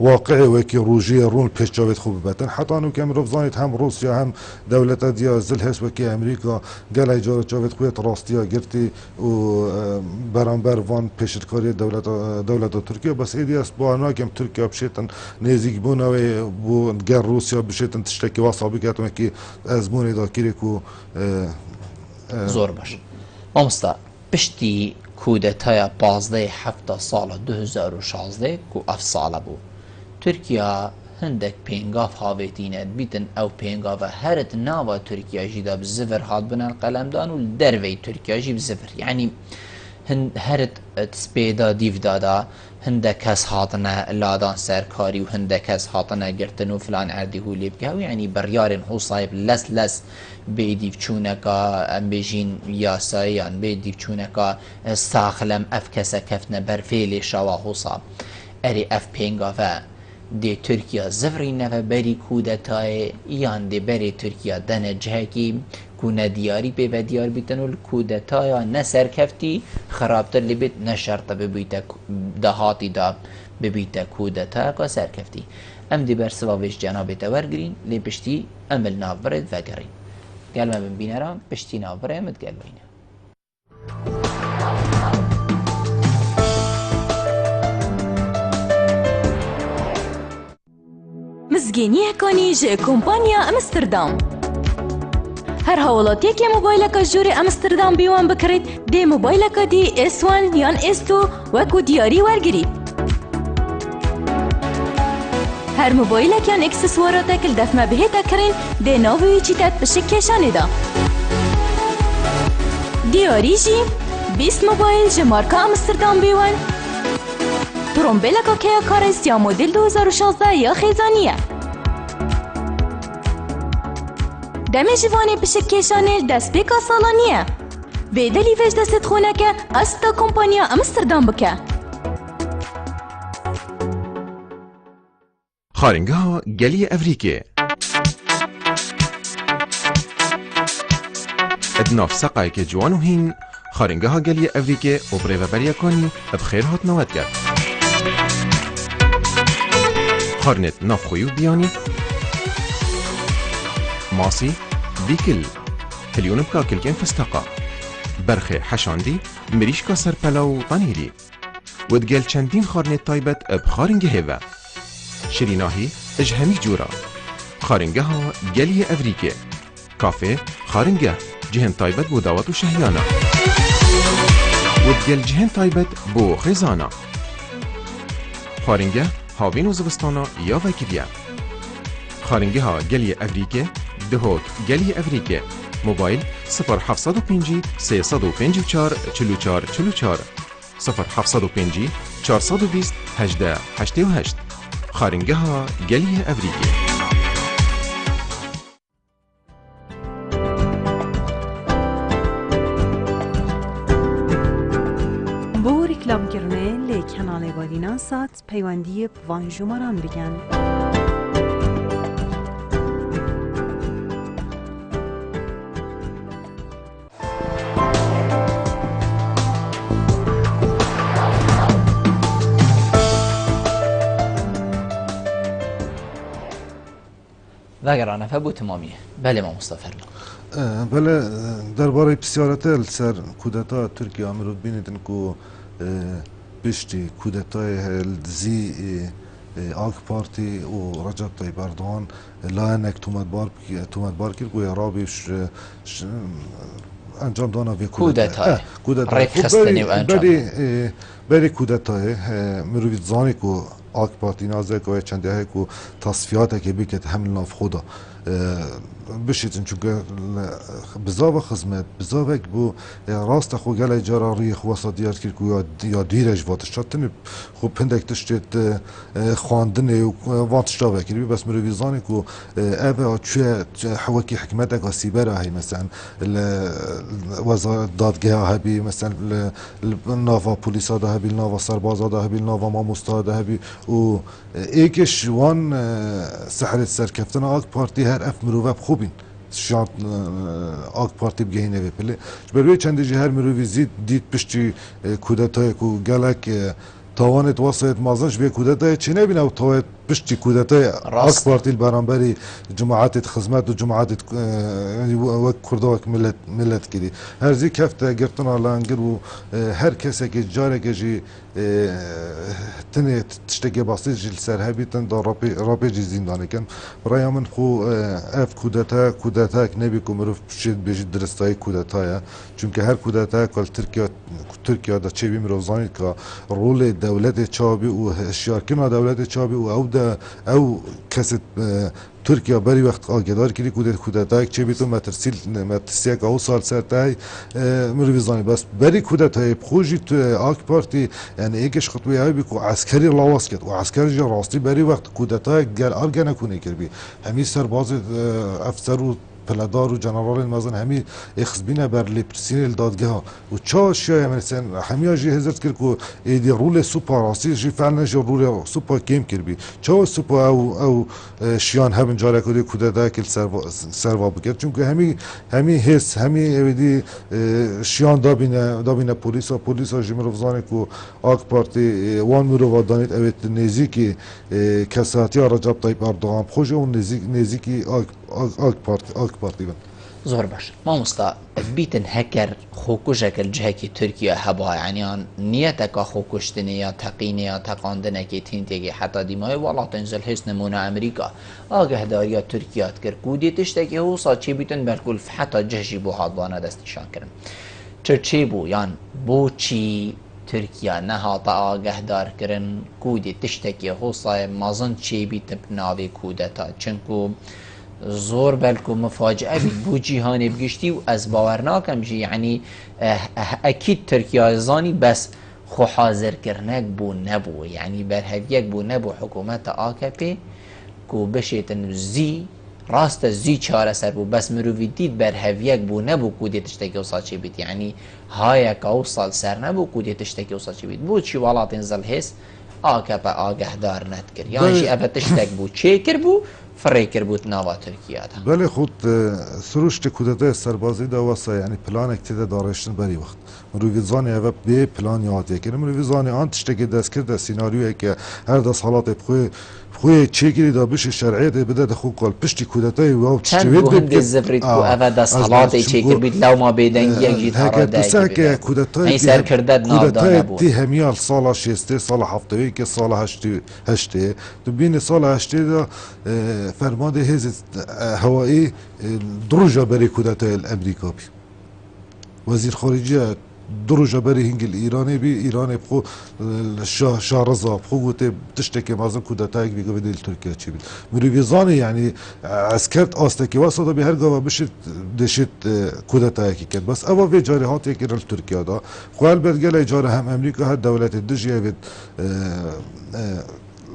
واقعي وكي روجيه رون بيشجاوت خوب باتن حتى انه كان رفضانيت هم روسيا هم دولة ديا زلهس وكي امريكا قال اجاره جاوت خويت راستيا قرتي و برانبر وان بيشتكاري دولة تركيا بس ايدي اسبوع ناكم تركيا بشيتن نيزيك بونا و قال روسيا بشيتن تشتكي واصابي كاتم كي ازموني دا كيريكو زور باش امستا پشتی کودتای 15 سال 2016 کو اف ساله بو ترکیه هندک پینگاف هاویتینت بیتن او پینگاف هرت ناوا ترکیه جیدا بزفر هاد بنان قلمدان و دروی ترکیه جی بزفر یعنی هرت تسپیدا دیو دادا هندک کس هاتنه لادان سرکاری و هندک کس هاتنه گرتن و فلان اردی هو لیب که یعنی بریارن هو صاحب لس بیدیو چونکا ام بیجین یاسایان بیدیو چونکا ساخلم اف کسا کفنه برفیل شوا هو صاحب اری اف پینگافه دی ترکیه زفری نفه بری کودتای یان دی بری ترکیه دن جهکی کونه دیاری به و دیار بیتن و کودتای نه سرکفتی خرابتر لبید نه شرط ببیت دهاتی دا ببیت کودتا که سرکفتی ام دی بر سواوش جناب تورگرین لی پشتی امل نافرد و گرین گل ما بین را پشتی نافره امد گل بینه مزگینی کنی جه کمپانیا امستردام هر حوالاتی که موبایل که جوری امستردام بیوان بکرید دی موبایل که دی S1 یان S2 وکو دیاری ورگرید هر موبایل که ان اکسسوارات کل دفمه بهی تکرین دی ناوی چیتت بشکشانی دا دیاری جی 20 موبایل جه مارکا امستردام بیوان ترومبیلا که کارست یا مدل 2016 یا خیزانیه دمی جوانی بشکشانی دست بیکا سالانیه ویدلی ویج دست خونه که استا کمپانیا امستردام بکه خارنگها گلی افریقی ادناف سقای که جوانو هین خارنگها گلی افریقی و بریو بریا کنی بخیر هات نوات کرد خارنت ناف خویو بیانی ماسی دیکل هلیون بکا کلکن فستقا برخ حشاندی مریشکا سرپلاو طنیری ودگل چندین خارنت تایبت بخارنگه هوا شریناهی اجهمی جورا خارنگه ها گلی افریقی کافه خارنگه جهن تایبت بو داوت و شهیانا ودگل جهن تایبت بو خیزانا خارنگه هاوین و زبستانا یا وکریه خارنگه ها گلی افریقی دهوت گلی افریقی موبایل 0705 354 44 44 0705 420 18 88 خارنگه ها گلی افریقی بو ریکلام کرنه لی کانال وادینا سات پیوندی وان جمران بگن وگرانه فبو تمامیه بله ما مصطفی بله درباره بسیارت سر کودتا ترکیه امروز بینیدن که پشتی کودتای زی آک پارتی و رجب طیب اردوغان لانک تومد بار کرد و رابیش انجام دانا وی کودتای ریف خستنی و انجام بری کودتای مروی زانی که آک پارتی نازه که چنده های که تصفیات که بیکت حمل ناف خودا بشیدن چونکه بزاو خدمت بزاو یک بو راست خو گله جارا روی خواسته دیار کرد که یا دیرش واتش شدن خوب پندک تشتید خواندن و واتش داو کرد بس مروی زانی که اوه چه حوکی حکمت اگه سیبره هی مثلا وزارت دادگاه هبی مثلا ناوا پلیسا ده هبی ناوا سربازا ده هبی ناوا ماموستا ده هبی و ایکش وان سحرت سرکفتن آک پارتی هر اف مروه خوبین شانت آک پارتی بگهینه بپله بروی چند جهر مروی زید دید پشتی کودتای کو گلک تاوانت واسط مازنش به کودتای چی نبینه و تاوانت پشتی کودتای آک پارتی برانبری جماعت خدمت و جماعت وک کرده وک ملت کردی هر زی کفته گرتن آلانگر و هر کسی که جاره که جی تنه تشتگی باسی جل سر هبیتن دا رابی جی زندانه کن برای من خو اف کودتا نبی که مروف شید بیجید درستای کودتای چونکه هر کودتا کل ترکیه دا چه بیم روزانی که رول دولت چابی و شارکنا دولت چابی و او کسی ترکیه بری وقت آگدار کردی کودتای چه بیتون مترسیه که او سال سرتای مرویزانی بس بری کودتای بخوشی تو آک پارتی یعنی ایکش خطوی های بی که عسکری لاواز کرد و عسکری جا راستی بری وقت کودتای گل آرگه نکنه کرد بی همی سرباز افسر و پلدار و جنرال مازن همی اخزبینه بر لیپرسین دادگاه و چا شیای مثلا همیا جی هزت کرد کو ایدی رول سوپا راستی جی فعلا جی رول سوپا کم کربی چا سوپا او شیان هم جاره کدی کودتا کل سروا بکرد چون که همی حس همی ایدی شیان دابینه پلیس جی مروزانه کو آک پارتی وان مرو دانید اوت نزیکی کساتی رجب طیب اردوغان خوش اون نزیکی آک پارتی بند زۆر باش مامۆستا بیتن هەکەر خۆکوژەکە جهەکی تورکیا هەبووە ینیان نیەتەکە خۆکوشتنی یا تەقینە یا تەقاندنێکی تینتێکی حتا دیمای وڵاتن زل هێز نمونە ئەمریکا ئاگەهداریە تورکیات کرد و دی تشتێکی هەوسا چی بیتن بەرکول حتا جەژی بۆ هاتوانە دەستیشانکردن چی بوو یان بۆچی تورکیا نەهاتە ئاگەهدارکردن کودی تشتێکی هەوسایە مازن چی بیتن ناوی کودەتا چونکو زۆر بەلکو مفاجئە بیت بۆ جیهانێ بگشتی و ئەس باوەڕ ناکەم ژی یعنی ئەکید تورکیا زانی بەس خۆ حازرکردنێک بوو نەبوو یعنی بەرهەویەک بوو نەبوو حکوومەتە ئاکەپێ کو بشێتن زی ڕاستە زی چارەسەر بوو بەس مرۆڤی دیت بەرهەویەک بوو نەبوو کو دێت تشتێکی وساچی بیت یعنی هایەکە و ساڵ سەر نەبوو کو دێت تشتێکی وساچی بیت بۆچی وڵاتێن زەڵ هێز ئاکەپە ئاگەهدار نەتکرد یانژی ئەبە تشتێک بوو چێ کرد بوو فريكر بوت ناوا تركيا ده بله خود سروشت کودتای سربازی دا واسه یعنی پلان اکتیده دارشتن بری وقت مرویزانی اوه به پلان یاد یکی مرویزانی آن تشتکی دست کرده سیناریوی که هر دست حالات بخوی چیگیری دا بشه شرعیت بده ده خوب کال پشتی کودتای و چند بو هنده زفرید کو اوه دست حالات چیگر بید لو ما بیدنگی یک جیتارا ده کودتای سر کردد نابدانه بود همیال سال 6 سال 7 که سال 8 تو بین سال 8 دا فرمان هز هوایی دروجه برای کودتای الامریکا بی وزیر خارجیه دروجه برای هنگل ایرانی بی ایرانی بخو شارزا بخو گوته تشتکی مازن کودتای بیگه بدیل ترکیه چی بید مرویزانی یعنی عسکرت آستکی واسطه به هر گاوه بشید دشید کودتای کی کرد بس اوا وی جاری هاتی که رل ترکیه دا خو البته گله جاره هم امریکا هر دولت دجیه بید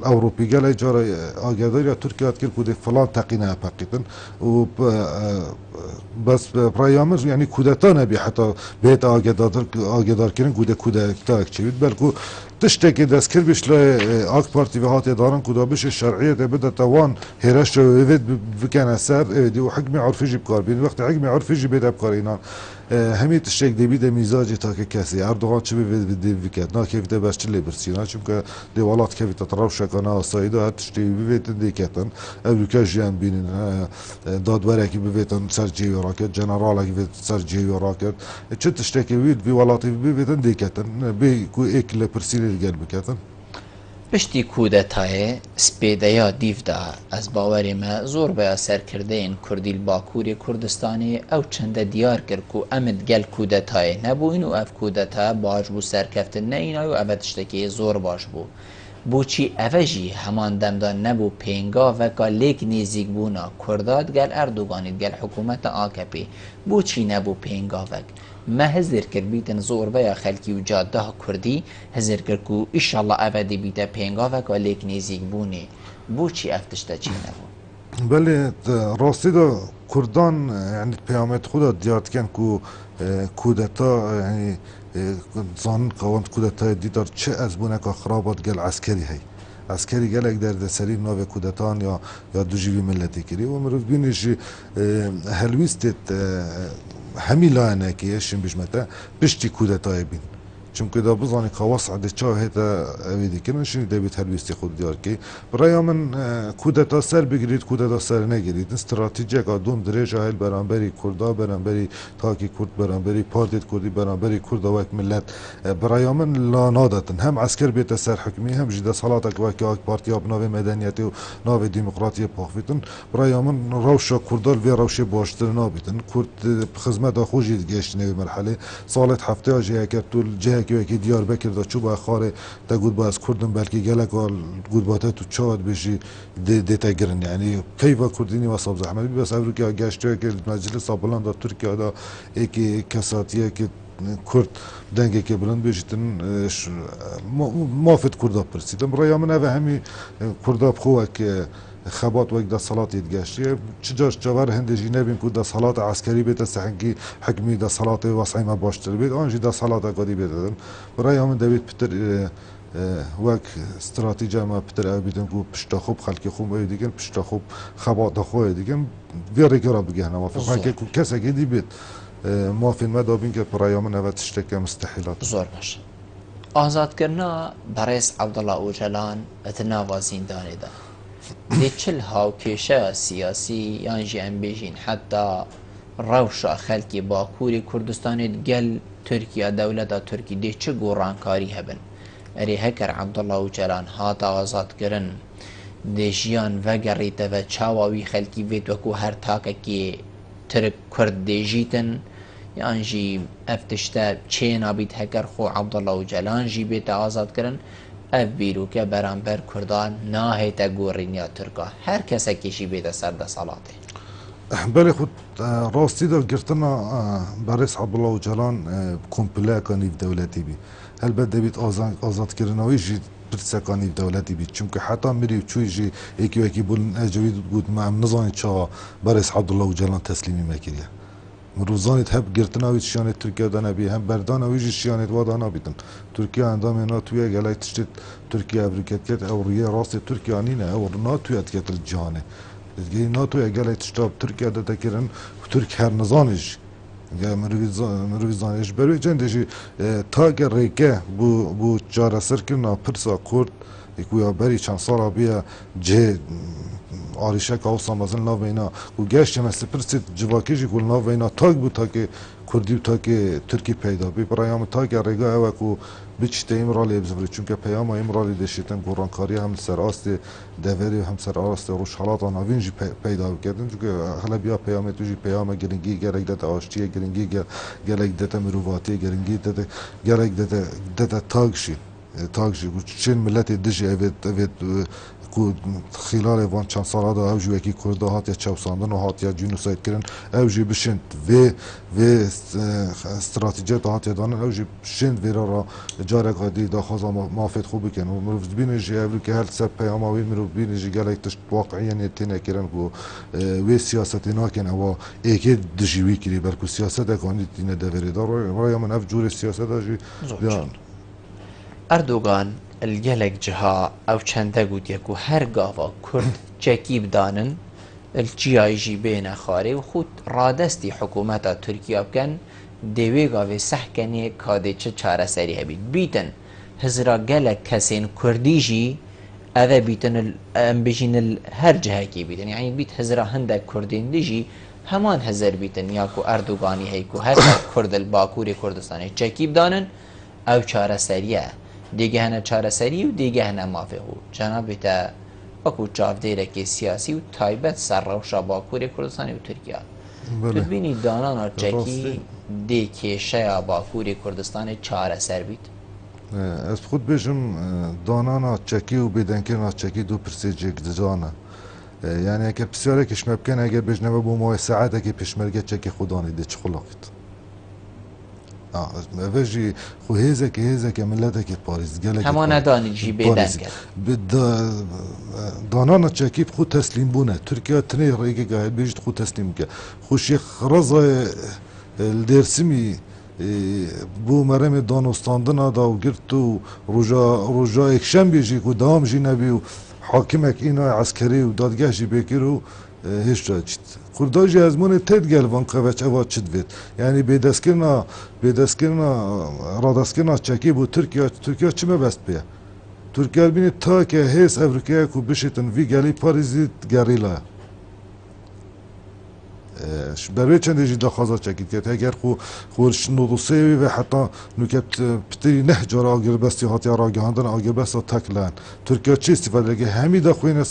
اوروپی گله جاره آگهداری ترکیه کرد کود فلان تقینه پاکیتن و بس برایامر یعنی کودتا نبی حتی بهت آگهدار کردن کودتا چیوید بلکو تشتکی دست کرد بش لای آک پارتی به هاتی دارن کدا بشه شرعیت بده توان هرش رو بکنه سر دی و حکم عرفی جی بکار بین وقت حکم عرفی جی بده بکار اینا همین تشتک دی ده میزاجی تا که کسی اردوغان چه بده بکرد نه کیف ده بس چلی برسینا چون که دیوالات کیف تطرف شکانه آسایده هر تشتی ببیتن دیکتن امریکا جیان بینن دادوره که ببیتن سر جیوی راکت جنرال که ببیتن سر جیوی راکت چه تشتکی بید بی ولاتی ببیتن دیکتن بی کو ایک لپرسیلی دیگر بکتن پشتی کودتای سپیدیا دیفدا از باوری ما زور به سرکردین کردیل باکوری کردستانی او چنده دیار کرد که امد گل کودتای نبوین و اف کودتا باش بو سرکفتن نه اینا و او تشتکی زور باش بو بوچی اوجی همان دمدان نبو پینگا و که لیک نیزیک بونا کرداد گل اردوگانید گل حکومت آکپی بوچی نبو پینگا وک ما هزر کرد بیتن زور بیا خلکی و جاده کردی هزر کرد که ایشالله ابدی بیتا پینگا و که لیک نیزیک بونی بوچی افتشتا چی نبو بله راستی دا کردان یعنی پیامت خدا دیارت کن که کودتا یعنی زان قواند کودتای دیدار چه از بونه که خرابات گل عسکری هی عسکری گل اک در سری ناو کودتان یا دوجیوی ملتی کری و مروف بینیش هلویستت همی لانه که یشیم بجمتا پشتی کودتای بین چون که دا بزانی که واسع چه هیتا اویدی کنن شنی دبیت هلویستی خود دیار که برای من کودتا سر بگیرید کودتا سر نگیرید استراتژی که دوم درجه هل برانبری کردا برانبری تاکی کرد برانبری پارتیت کردی برانبری کردا و ملت برای من لا نادتن هم عسکر بیت سر حکمی هم جدا صلاتک و که پارتی اب ناو مدنیتی و ناو دموکراتی پاخویتن برای من روشا کردال و روش باشتر نابیتن کرد خدمت خوشی گشت نوی مرحله سالت هفته جه کرد طول جه که دیار بکر دا چوب اخاره تا گود با از کردن بلکه گلک و گود باته تو چاد بشی دیتا گرن یعنی کیفا کردینی و صاحب زحمت بس ابرو که گشتوی که مجلس آبلان دا ترکیه دا ایکی کساتیه که کرد دنگه که بلند بشیتن مافت کردا پرسیدم برای من اوه همی کردا بخواه که خبات وقت دا صلاة يتقاشي چجاش جوار هندجي نبين كو دا صلاة عسكري بيتا سحنكي حكمي دا صلاة وصعي ما باشتر بيت آنجي دا صلاة قادي بيتا برای همون دوید پتر وک استراتیجی ما پتر او بیدن کو پشتا خوب خلکی خوب او دیگن پشتا خوب خبات خواه دیگن بیاره که را بگه ما فکر که کسی که دی بید ما فیلم ما دابین که برای همون او تشتکه مستحیلات زور باشه آزاد کرنا برایس عبدالله اوجلان اتنا وازین دانه ده دی چل هاوکیشه سیاسی یانجی ام بیجین حتی روشا خلکی باکوری کردستانی گل ترکیه دولت ترکی دی چه گورانکاری هبن اری هکر عبدالله اوجلان هات آزاد کرن دی جیان وگریت و چاواوی خلکی وید وکو هر تاکه که ترک کرد دی جیتن یانجی افتشتا چه نابید هکر خو عبدالله اوجلان جی بیت آزاد کرن اف بیرو که برانبر کردان ناهیتا گورین یا ترکا هر کسی کشی بیت سرد صلاته بله خود راستی دا گرتنا برس عبدالله اوجلان کمپله کنیف دولتی بی هل بده بیت آزاد کرنوی جی برسکانی دولتی بید چون که حتی میری چوی جی یکی بولن اجوید بود ما نزانی چا برس عبدالله اوجلان تسلیمی مکریه مروزانیت هب گرتناوی شیانت ترکیه دانه بی هم بردانوی جی شیانت وادانا بیدن ترکیه اندام ناتویه گلای تشتید ترکیه ابریکت کت او ریه راست ترکیه نینه او ناتویه کت الجهانه دیگه ناتویه گلای تشتاب ترکیه داده کرن ترک هر نزانش مروی زانش بروی چندشی تا که ریکه بو جاره سر کرنا پرسا کرد اکویا بری چند سالا بیا جه آریشه که اوسا مزن ناوینا و گشت مثل پرسید جواکیجی کل ناوینا تاک بود تا که کردی و تا که ترکی پیدا بی برای هم تا که ریگا اوه که بچته امرالی بزبری چون که پیام امرالی دشتن گورانکاری هم سر آست دوری و هم سر آست روش حالات آناوین جی پیدا بکردن چون که اغلب یا پیام توجی پیام گرنگی گرگ داده آشتی گرنگی گرگ داده مروواتی گرنگی داده گرگ داده تاگشی چین ملت دجی اوید کو خلال وان چند ساله دا اوجی وکی کرده هات یا چوساندن و هات یا جنوساید کردن اوجی بشند و استراتژیت هات یا دانن اوجی بشند ویرا را جاره قدی دا خازا مافید خوب بکن و مروف بینجی اولی که هر سب پیاماوی مروف بینجی گلک تشت واقعی نیتینه کردن کو و سیاستی ناکن و ایکی دجیوی کری برکو سیاست اکانی تینه دوری دا رای من اف جور سیاست اجی اردوغان الجلك جها او چنده گود یکو هر گاوا کرد چکیب دانن الجیای جی بین خاره و خود رادستی حکومت ترکیه بکن دوی گاوی سحکنی کاده چه چاره سری هبید بیتن هزرا گلک کسین کردی جی اوه بیتن بجین هر جهه کی بیتن یعنی بیت هزرا هنده کردین دی جی همان هزر بیتن یا کو اردوغانی هی کو هر کرد الباکور کردستانی چکیب دانن او چاره سریه دیگه هنه چاره سری و دیگه هنه مافه هو جناب بیتا وکو چافدیره که سیاسی و تایبت سر روشا باکور کردستانی و ترکیه تو بینی دانانا چکی دی کشه باکور کردستانی چاره سر بید از خود بشم دانانا چکی و بیدنکرنا چکی دو پرسیجه گدجانه یعنی اگه بسیاره کشمه بکن اگر بجنبه بو ماه ساعت که پشمرگه چکی خودانی دی چه خلاقید اوجی خو هیزه که ملت که پاریس گله همان دانی جی بیدن کرد دانانا چکیب خود تسلیم بونه ترکیه تنی ریگه گاهی بیشت خود تسلیم که خوشی خرازه الدرسمی بو مرم دانستاندن دا و گرت و روژا اکشن بیجی که دام جی نبی و حاکمک اینا عسکری و دادگاه جی بکر و هیچ جا چید خرداجی از مون تد گل وان قوچ اواد چید وید یعنی بیدسکرنا رادسکرنا چکی بو ترکیه چی مبست بیا ترکیه بینی تا که هیس افریقیه کو بشیتن وی گلی پاریزی گریلا برای چند دیجی دخوازا چکید که اگر خورش نودوسیوی و حتی نکت پتری نه جارا آگر بستی هاتی راگهاندن آگر بستا تکلن ترکیه چی استفاده لگه همی دخوین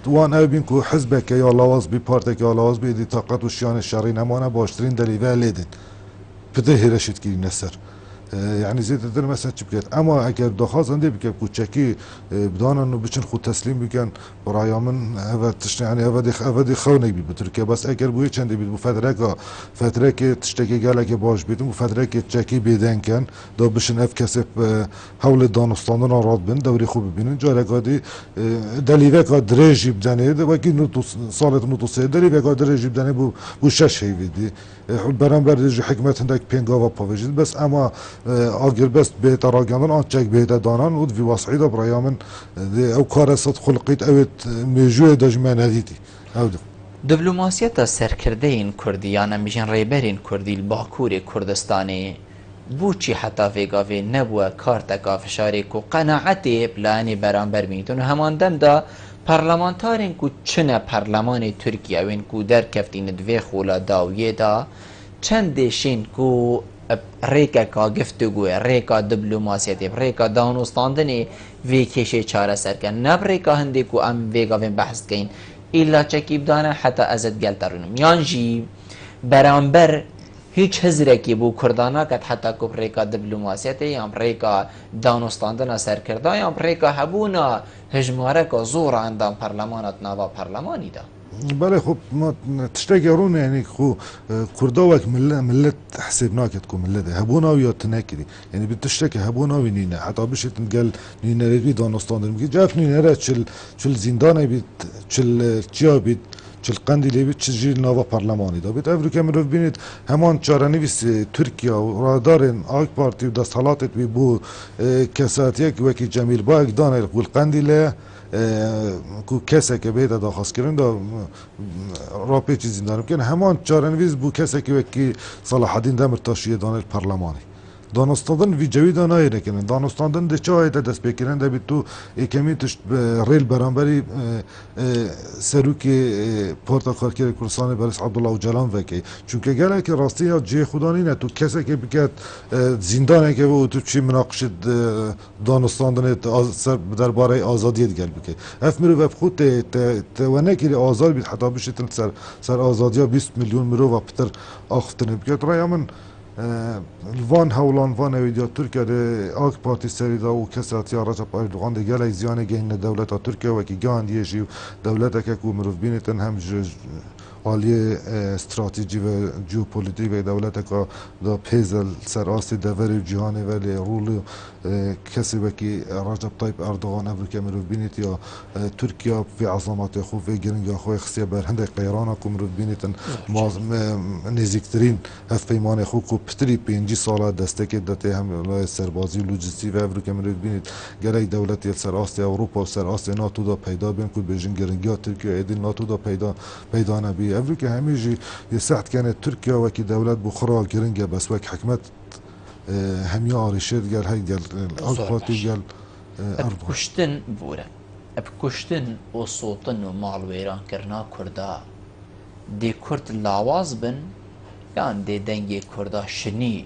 وان او بین که حزبه که یا لواز بی پارته که یا لواز بی دی طاقت و شیان شرعی نمانه باشترین دلیوه لیدین پده هیرشید که نسر يعني زيد در مثلا چی بکرد اما اگر دخواست انده بکرد کوچکی بدانن و بچن خود تسلیم بکن برای من هوا تشت يعني هوا خونه بی بترکیه بس اگر بوی چنده بید بو فتره که تشتکی گله که باش بیدم بو فتره که چکی بیدن کن دا بشن اف کسب حول دانستاندن راد بین دوری خوب ببینن جارگادی دلیوه که درجی بدنه و کی سالت نوتوسه دلیوه که درجی بدنه بو شش هیویدی برانبر جو حکمت هندک پنگاوا پاوجید بس اما اگر بس به تراگندن آن چک به دانان ود وی واسعی دا برای من او کار صد خلقیت اوت میجوه دجمن هدیتی او دیپلۆماسیەتە سەرکردەین کوردیانە میژن ڕێبەرین کوردی باکووری کوردستانی بۆچی حتا vێگاوێ نەبووە کارتێکا فشارێک و قەناعەتێ پلانی بەرامبەر بینیتون و هەمان دەمدا پەرلەمانتارێن و چنە پەرلەمانی تورکیاوێن و دەرکەفتینە دوێ خۆلە داویێدا چەند دێشین و ڕێکێکا گفتوگوێ ڕێکا دیپلۆماسیەتێ ڕێکا دانوستاندنێ vê کێشەی چارەسەرکەن نەبڕێکا هەندێک و ئەم vێگاوێن بەحثکەین ئیلا چەکی بدانە حتا ئەزت گەلتەڕێنم یانژی بەرامبەر هیچ هزرێکی بۆ کورداناکەت حتا کوب ڕێکا دیپلۆماسیەتێ یان ڕێکا دانوستاندنە سەرکردا یان ڕێکا هەبوونە هژمارەکە زۆر ئەندام پەرلەمانەت ناوا پەرلەمانیدا بله خب ما تشتاق يرون يعني خو كردوك ملت حساب ناكت كو ملت هبونا ويا تناكدي يعني بتشتكي هبونا ونينا حتى بش تنقل نينا ريبي دانستان المكي جاف نينا را تشل زندانه بيت تشل تشيا بيت تشل قنديلي بيت تشجيل نوفا برلماني دا بيت افريكا مروف بينت همان چارنويس تركيا ورادارن آك بارتي و دستحالاتت بي بو كساتيك وكي جميل باك دانا والقنديلي کو کسی که بیاد داخواست کردن دا راپی چیزی دارم که همان چارنویز بو کسی که وکی صلاح الدین دمرتاشی دانش پارلمانی دانستاندن وی جوی دانایی نکنن دانستاندن ده چه آیده دست بکرن ده بید تو کمی تشت ریل برانبری سروکی پورتا کارکر کردستان برس عبدالله و جلان وکی چونکه گله که راستی یا جه خدانی نه تو کسی که بکرد زندانه که و تو چی مناقشه دانستاندن درباره آزادیت گل بکه اف مرو و خود توانه که آزاد بید حتی بشه سر آزادیا 20 میلیون مرو و پتر آختنه بکرد رای من الوان هولان وان ویدیا ترکیه ده آک پارتی سریدا و کساتی رجب اردوغان ده گله زیان گین دولت ترکیه و کی گاندیه جی دولت که کو مروف بینتن هم عالی استراتژی و جیوپولیتیک و دولت که دا پیزل سراسی دور جهانی ولی رول کسی وکی رجب طیب اردوغان افریقا مروف بینیت یا ترکیه في عظمات خو في گرنگ خو خصيه بر هند قیران کو مروف بینیتن نزیکترین هف پیمان خو کو پتری 5 سال دسته دته هم سربازی لوجستیک و افریقا مروف بینیت گله دولت سراسی اروپا و سراسی ناتو دا پیدا بین کو بیژن گرنگیا ترکیه ایدل ناتو دا پیدا نبی افریقا همیجی یساعد كانت تركيا وكي دولت بخرا گرنگه بس وك حكمت هميا عارشت قال هاي قال الفاتي قال بكشتن بورا بكشتن وصوتن ومال ويران كرنا كردا دي كرد لاواز بن يعني دي دنگي كردا شني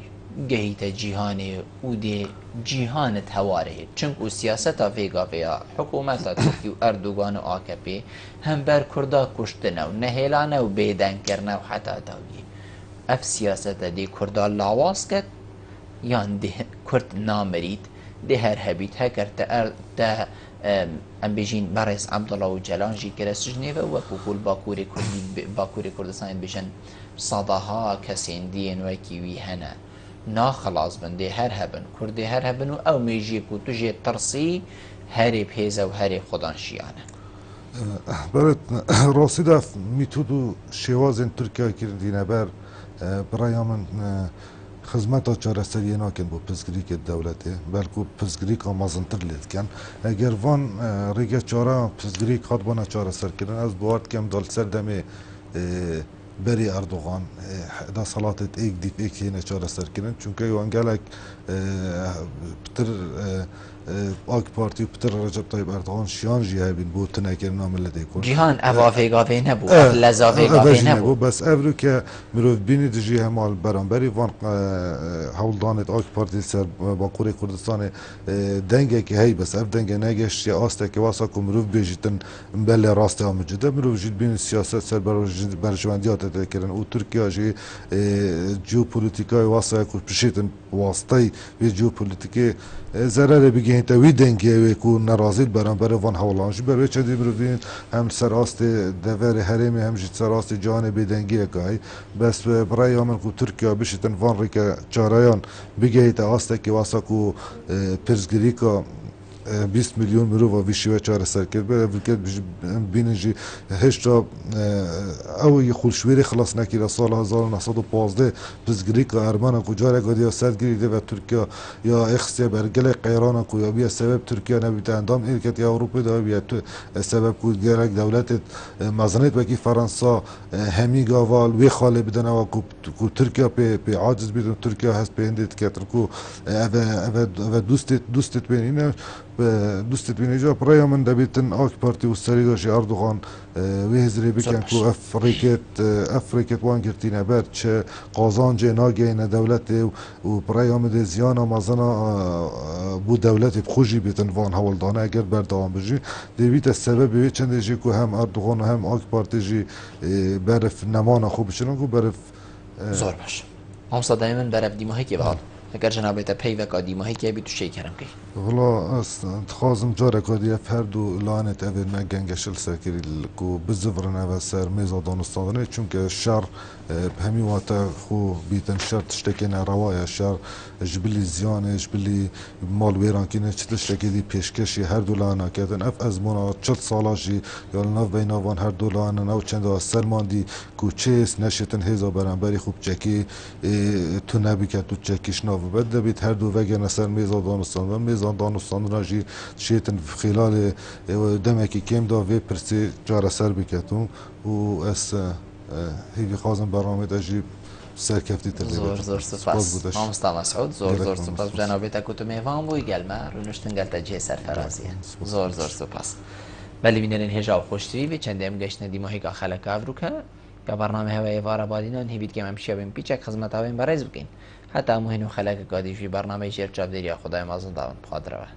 گهیت جیهانی و دی جیهان هواره چونکو سیاست ویگا ویا حکومت ترکی و اردوغان و آکپی هم بر کردا کشتنه و نهیلانه و بیدن کرنه و حتی داوی اف سیاست دی کردا لاواز کد یان دی کرد نامرید دی هر هبید هکر تا ام بیجین برس عبدالله و جلان جی کرد سجنه و وکول باکوری کردستان بیجن صداها کسین دین وکیوی هنه نا خلاص بندي هر هبن كردي هر هبن او ميجي كو تجي ترسي هري بهيزه وهري خدان شيانه برات راسيدا ميتودو شوازن تركيا كردينا بر برايا من خدمتا چارەسەریە ناکەن بۆ پزگریکە دەوڵەتێ بەڵکو پزگریکە مەزنتر لێت کەن ئەگەر وان ڕێگە چارە پزگریک هات بۆنە چارەسەرکردن ئەس بۆ هات کەم دڵسەر دەمێ بری اردوغان دا صلاتت ایک دیپ ایک هینه چاره سر کردن چونکه وانگلک بتر آک پارتی و پتر رجب طایب اردوغان شیان جی هبین بو تنکر نامل دیکن جیهان اوافه گاوه نبو لزاوه گاوه نبو بس افرو که مروف بینی دجی همال برانبری وان هولدانت آک پارتی سر باکوری کردستان دنگه که هی بس اف دنگه نگشت یا آسته که واسا که مروف بیجیتن بله راسته هم جده مروف جید بین سیاست سر برجمندیات تکرن و ترکیه جی جیوپولیتیکای واسه که بشیتن واسطه و جیوپولیتیکی ضرر بگیرن توی دنگه و که نرازیل برانبر وان هولانجی برای چه دی مروفین هم سراست دور حرمی هم جید سراست جانب دنگه که بس برای همون که ترکیه بشیتن وان ریکه چارایان بگیرن آسته که واسه که پرزگیری که 20 میلیون مرو و ویشی چهار سر کرد به افریقا بینجی هشتا او خلشویری خلاص نکرد سال 1915 پزگری که ارمان کجا رگادی سد گریده و ترکیه یا اخسیا برگل قیران کو یا بیا سبب ترکیه نبیت اندام این که اروپا دا بیا سبب کو گرگ دولت مزنیت وکی فرانسه همی گاوال وی خاله بدن و کو ترکیه به عاجز بدن ترکیه هست به هندت که ترکو و دوست بینینه دوست بینی جا برای من دبیتن آک پارتی و سریگاش اردوغان ویزری بکن که افریقیت وان گرتینه بر چه قازان جه ناگین دولت و برای من زیان مازنا بو دولت بخوشی بیتن وان هولدانه اگر بردوام بجی دیویت سبب بیت چند جی که هم اردوغان و هم آک پارتی جی برف نمان خوب شنن که برف زور باش هم صدای من برف دیماهی که بعد اگر جنابت پی و قدیمه که بی تو شی کردم کی والله خازم جاره کدی فردو لانت اول من گنگشل سرکری کو بزفرن و سر میزا دانستانه چون که شر همین وقت خو بیتن شر تشتکی نروای شر جبلی زیانه جبلی مال ویران کینه چه تشتکی دی پیشکشی هر دولانا کردن اف از منا 40 سالاشی یا نو بینوان هر دولانا نو چند سلمان دی کو چیس نشتن هزا برانبری خوب چکی تو نبی که تو چکیش نو بده بیت هر دو وگن سر میزا دانستان میزان دانستان راجی شیتن خلال دمکی کم دا وی پرسی جار سر بکتون و اس هیوی خازم برنامه داجی سرکفتی تر زور سپاس مامستا مسعود زور سپاس جنابت کتو میوان بوی گلمه رونشتن گلتا جه سرفرازیه زور سپاس ولی بینرین هجا و خوشتوی به چنده هم گشت ندیماهی که خلق افرو که یا برنامه هوای وارا بادینان هیوید که ممشی بیم پیچک خدمت هاوین برایز بکن حتی مهینو خلق قادیفی برنامه شیر چاب دیریا خدای مازن داون بخواد روه